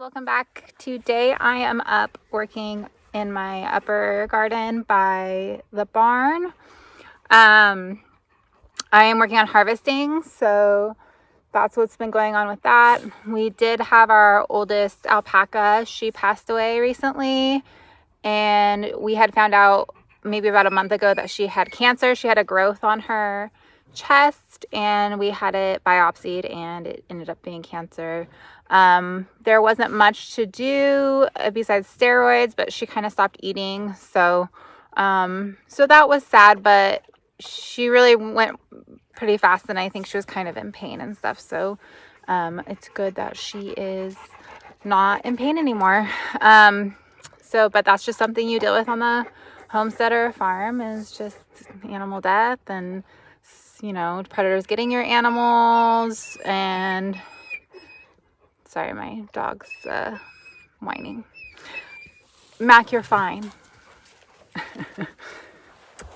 welcome back. Today I am up working in my upper garden by the barn. I am working on harvesting, so that's what's been going on with that. We did have our oldest alpaca. She passed away recently, and we had found out maybe about a month ago that she had cancer. She had a growth on her chest, and we had it biopsied, and it ended up being cancer. There wasn't much to do besides steroids, but she kind of stopped eating. So that was sad, but she really went pretty fast, and I think she was kind of in pain and stuff. So it's good that she is not in pain anymore. But that's just something you deal with on the homestead or farm, is just animal death and, predators getting your animals. And sorry, my dog's whining. Mac, you're fine.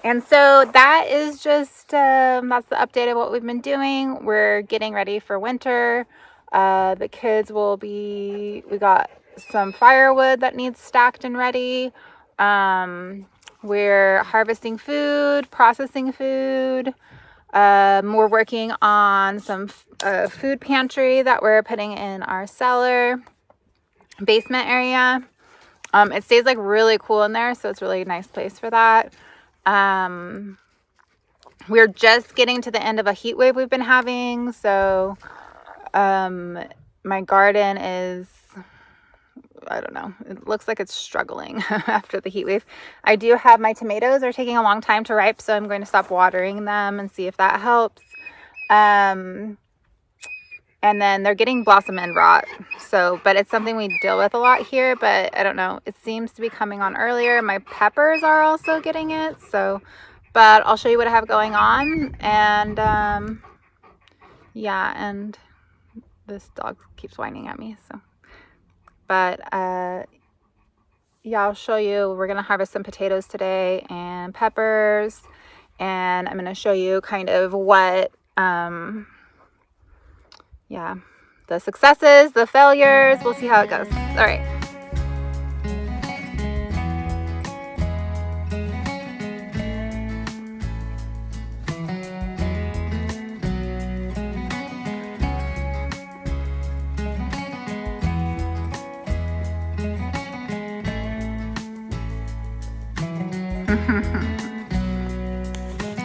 And so that is just, that's the update of what we've been doing. We're getting ready for winter. The kids we got some firewood that needs stacked and ready. We're harvesting food, processing food. We're working on some food pantry that we're putting in our cellar basement area. It stays like really cool in there, so it's really a nice place for that. We're just getting to the end of a heat wave we've been having, so my garden is, I don't know, it looks like it's struggling after the heat wave. I do have my tomatoes are taking a long time to ripe, so I'm going to stop watering them and see if that helps. And then they're getting blossom end rot. But it's something we deal with a lot here, but I don't know. It seems to be coming on earlier. My peppers are also getting it. But I'll show you what I have going on. And and this dog keeps whining at me. I'll show you. We're going to harvest some potatoes today and peppers. And I'm going to show you kind of what, the successes, the failures. We'll see how it goes. All right.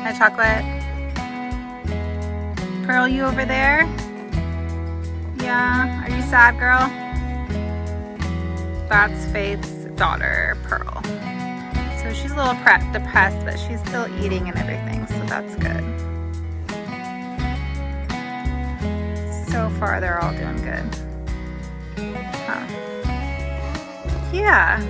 Hi, Chocolate. Pearl, you over there? Yeah. Are you sad, girl? That's Faith's daughter, Pearl. So she's a little depressed, but she's still eating and everything, so that's good. So far, they're all doing good. Huh. Yeah.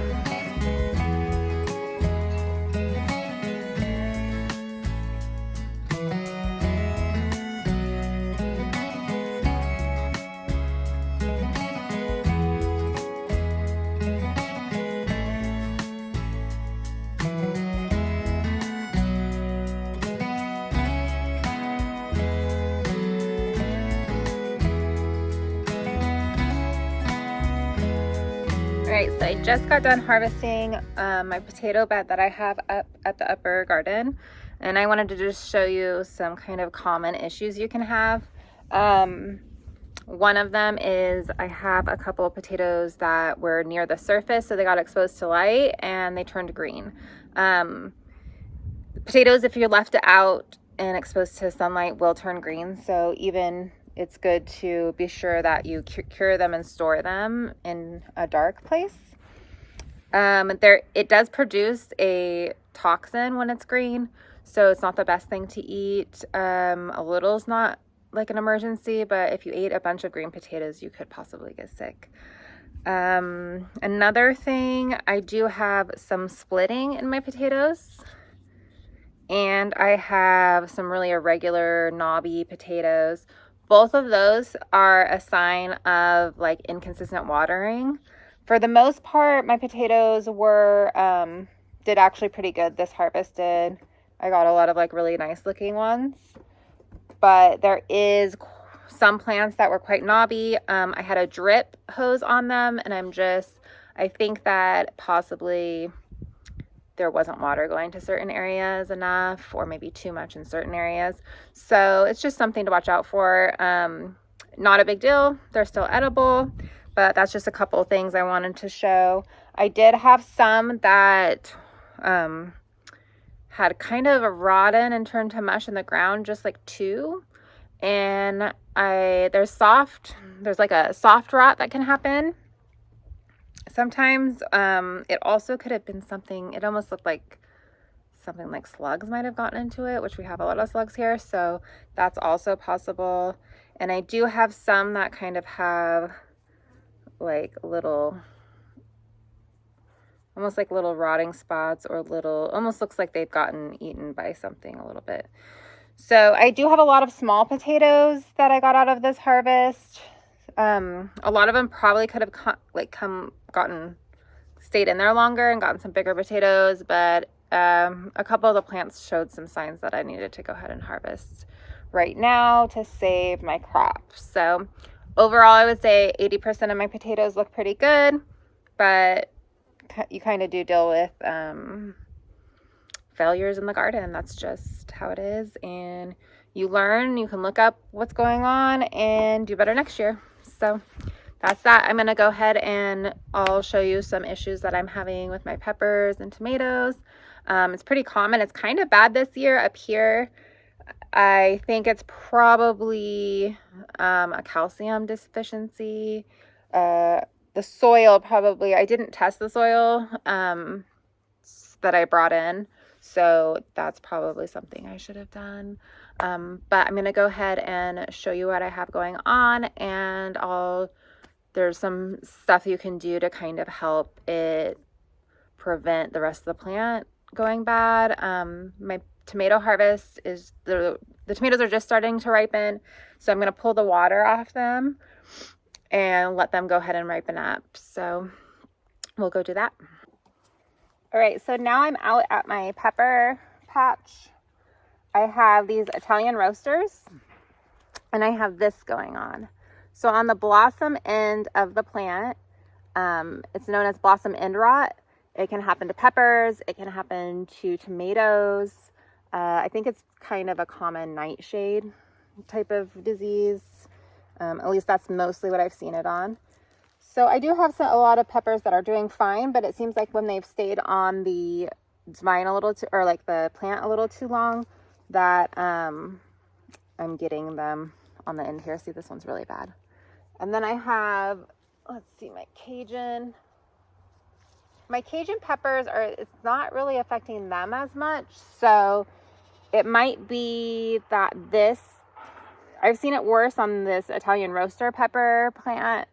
Alright, so I just got done harvesting my potato bed that I have up at the upper garden, and I wanted to just show you some kind of common issues you can have. One of them is I have a couple of potatoes that were near the surface, so they got exposed to light and they turned green. Potatoes, if you're left out and exposed to sunlight, will turn green, so it's good to be sure that you cure them and store them in a dark place. It does produce a toxin when it's green, so it's not the best thing to eat. A little is not like an emergency, but if you ate a bunch of green potatoes, you could possibly get sick. Another thing, I do have some splitting in my potatoes, and I have some really irregular knobby potatoes. Both of those are a sign of like inconsistent watering. For the most part, my potatoes did actually pretty good this harvest did. I got a lot of like really nice looking ones, but there is some plants that were quite knobby. I had a drip hose on them, and I think that possibly there wasn't water going to certain areas enough, or maybe too much in certain areas. So it's just something to watch out for. Not a big deal. They're still edible, but that's just a couple of things I wanted to show. I did have some that had kind of rotten and turned to mush in the ground, just like 2. And there's like a soft rot that can happen. Sometimes it also could have been something, it almost looked like something like slugs might have gotten into it, which we have a lot of slugs here, so that's also possible. And I do have some that kind of have like little, almost like little rotting spots, or almost looks like they've gotten eaten by something a little bit. So I do have a lot of small potatoes that I got out of this harvest. A lot of them probably could have stayed in there longer and gotten some bigger potatoes, but a couple of the plants showed some signs that I needed to go ahead and harvest right now to save my crop. So overall, I would say 80% of my potatoes look pretty good, but you kind of do deal with failures in the garden. That's just how it is, and you learn. You can look up what's going on and do better next year. So that's that. I'm going to go ahead and I'll show you some issues that I'm having with my peppers and tomatoes. It's pretty common. It's kind of bad this year up here. I think it's probably a calcium deficiency. The soil probably, I didn't test the soil that I brought in, so that's probably something I should have done. But I'm going to go ahead and show you what I have going on, and there's some stuff you can do to kind of help it prevent the rest of the plant going bad. My tomato harvest is, the tomatoes are just starting to ripen, so I'm going to pull the water off them and let them go ahead and ripen up. So we'll go do that. All right, so now I'm out at my pepper patch. I have these Italian roasters, and I have this going on. So on the blossom end of the plant, it's known as blossom end rot. It can happen to peppers. It can happen to tomatoes. I think it's kind of a common nightshade type of disease. At least that's mostly what I've seen it on. So I do have a lot of peppers that are doing fine, but it seems like when they've stayed on the vine a little too, or like the plant a little too long, that I'm getting them on the end here. See, this one's really bad. And then I have, let's see, my Cajun peppers it's not really affecting them as much. So it might be that I've seen it worse on this Italian roaster pepper plant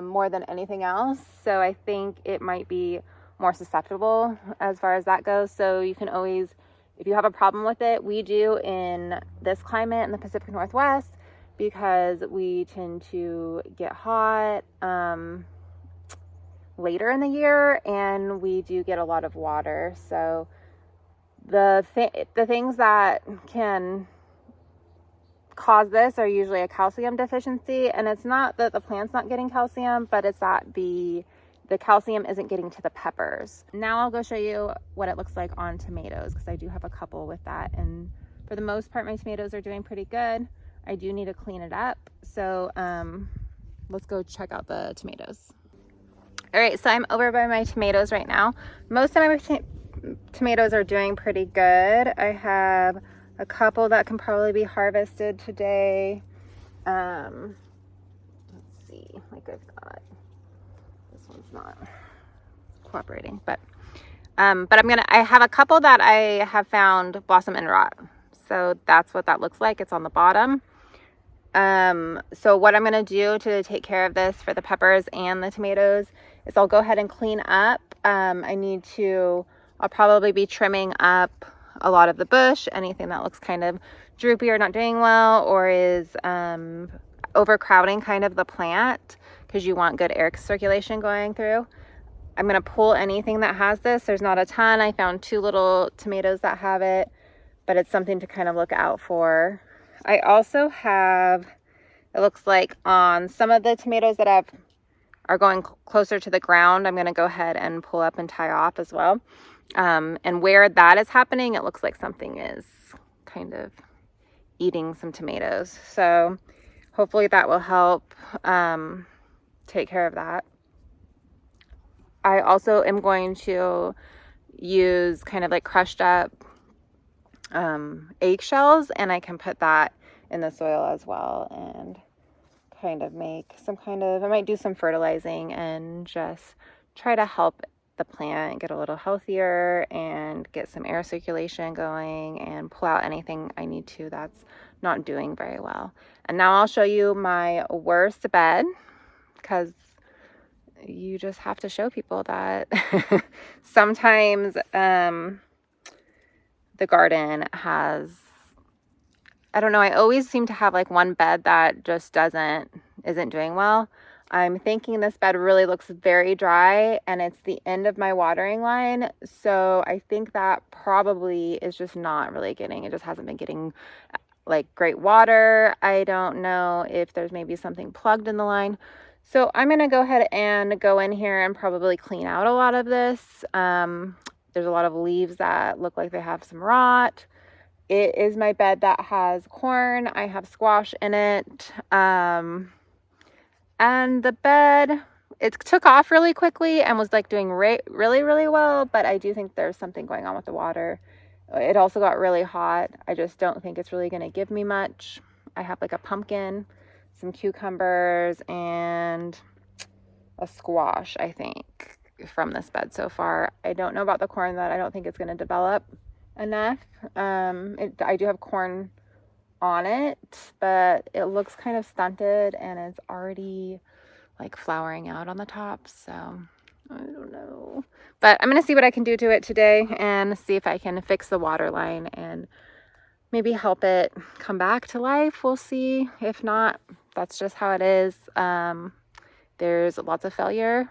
more than anything else. So I think it might be more susceptible as far as that goes. So you can always, if you have a problem with it, we do in this climate in the Pacific Northwest, because we tend to get hot later in the year, and we do get a lot of water. So the things that can cause this are usually a calcium deficiency, and it's not that the plant's not getting calcium, but it's that the calcium isn't getting to the peppers. Now I'll go show you what it looks like on tomatoes, because I do have a couple with that, and for the most part my tomatoes are doing pretty good. I do need to clean it up, so let's go check out the tomatoes. All right, so I'm over by my tomatoes right now. Most of my tomatoes are doing pretty good. I have a couple that can probably be harvested today. Let's see, like I've got, this one's not cooperating, but I have a couple that I have found blossom end rot. So that's what that looks like. It's on the bottom. So what I'm going to do to take care of this for the peppers and the tomatoes is I'll go ahead and clean up. I'll probably be trimming up a lot of the bush, anything that looks kind of droopy or not doing well, or is overcrowding kind of the plant, because you want good air circulation going through. I'm going to pull anything that has this. There's not a ton. I found 2 little tomatoes that have it, but it's something to kind of look out for. I also have It looks like on some of the tomatoes that are going closer to the ground, I'm going to go ahead and pull up and tie off as well. And where that is happening, it looks like something is kind of eating some tomatoes. So hopefully that will help take care of that. I also am going to use kind of like crushed up eggshells, and I can put that in the soil as well and kind of make some kind of, I might do some fertilizing and just try to help the plant get a little healthier and get some air circulation going and pull out anything I need to that's not doing very well. And now I'll show you my worst bed, because you just have to show people that sometimes the garden has, I don't know, I always seem to have like one bed that just isn't doing well. I'm thinking this bed really looks very dry, and it's the end of my watering line. So I think that probably is just not really it just hasn't been getting like great water. I don't know if there's maybe something plugged in the line. So I'm going to go ahead and go in here and probably clean out a lot of this. There's a lot of leaves that look like they have some rot. It is my bed that has corn. I have squash in it. And the bed, it took off really quickly and was like doing really, really well. But I do think there's something going on with the water. It also got really hot. I just don't think it's really going to give me much. I have like a pumpkin, some cucumbers, and a squash, I think, from this bed so far. I don't know about the corn. That I don't think it's going to develop enough. I do have corn on it, but it looks kind of stunted and it's already like flowering out on the top. So I don't know, but I'm going to see what I can do to it today and see if I can fix the water line and maybe help it come back to life. We'll see. If not, that's just how it is. There's lots of failure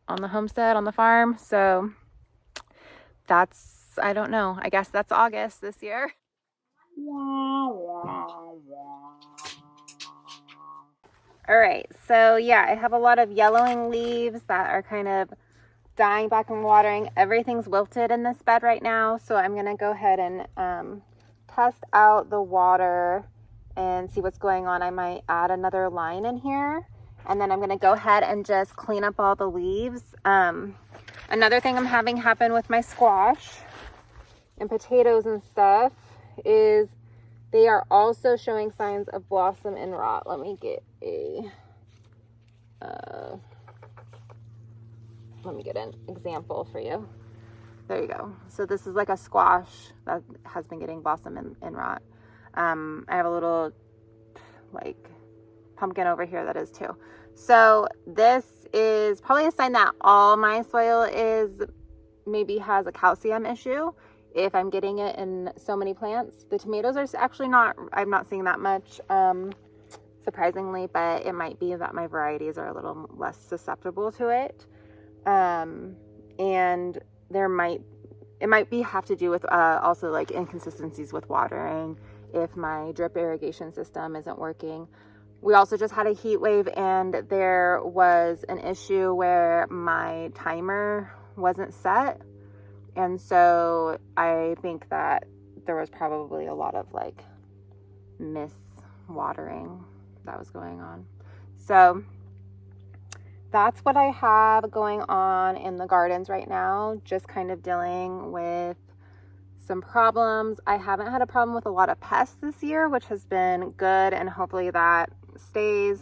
on the homestead, on the farm. So that's, I don't know. I guess that's August this year. All right, so yeah, I have a lot of yellowing leaves that are kind of dying back and watering. Everything's wilted in this bed right now, so I'm gonna go ahead and test out the water and see what's going on. I might add another line in here, and then I'm gonna go ahead and just clean up all the leaves. Another thing I'm having happen with my squash and potatoes and stuff is they are also showing signs of blossom and rot. Let me get an example for you. There you go. So this is like a squash that has been getting blossom and rot. I have a little like pumpkin over here that is too. So this is probably a sign that all my soil maybe has a calcium issue. If I'm getting it in so many plants, the tomatoes are actually not, I'm not seeing that much, surprisingly, but it might be that my varieties are a little less susceptible to it. And it might have to do with, also like inconsistencies with watering if my drip irrigation system isn't working. We also just had a heat wave, and there was an issue where my timer wasn't set. And so I think that there was probably a lot of like mis-watering that was going on. So that's what I have going on in the gardens right now. Just kind of dealing with some problems. I haven't had a problem with a lot of pests this year, which has been good, and hopefully that stays.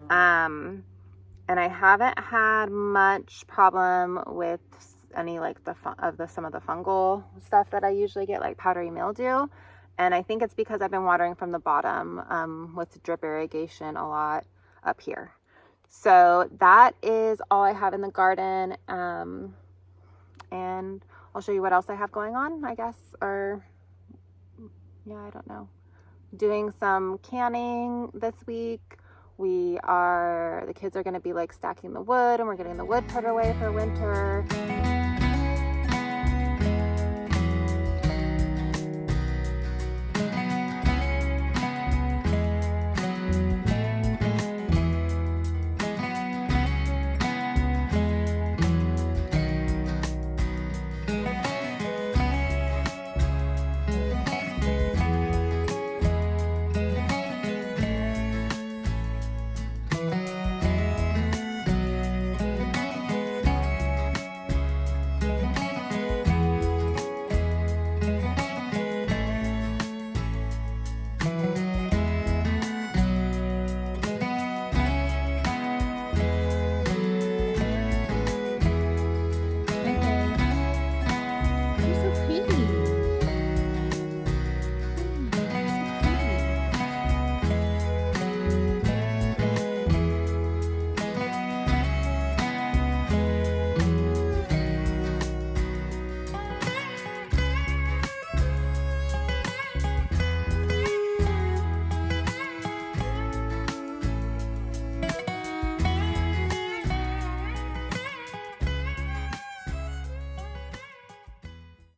And I haven't had much problem with any like some of the fungal stuff that I usually get, like powdery mildew. And I think it's because I've been watering from the bottom with drip irrigation a lot up here. So that is all I have in the garden. And I'll show you what else I have going on, I guess, or yeah, I don't know. Doing some canning this week. The kids are going to be like stacking the wood, and we're getting the wood put away for winter.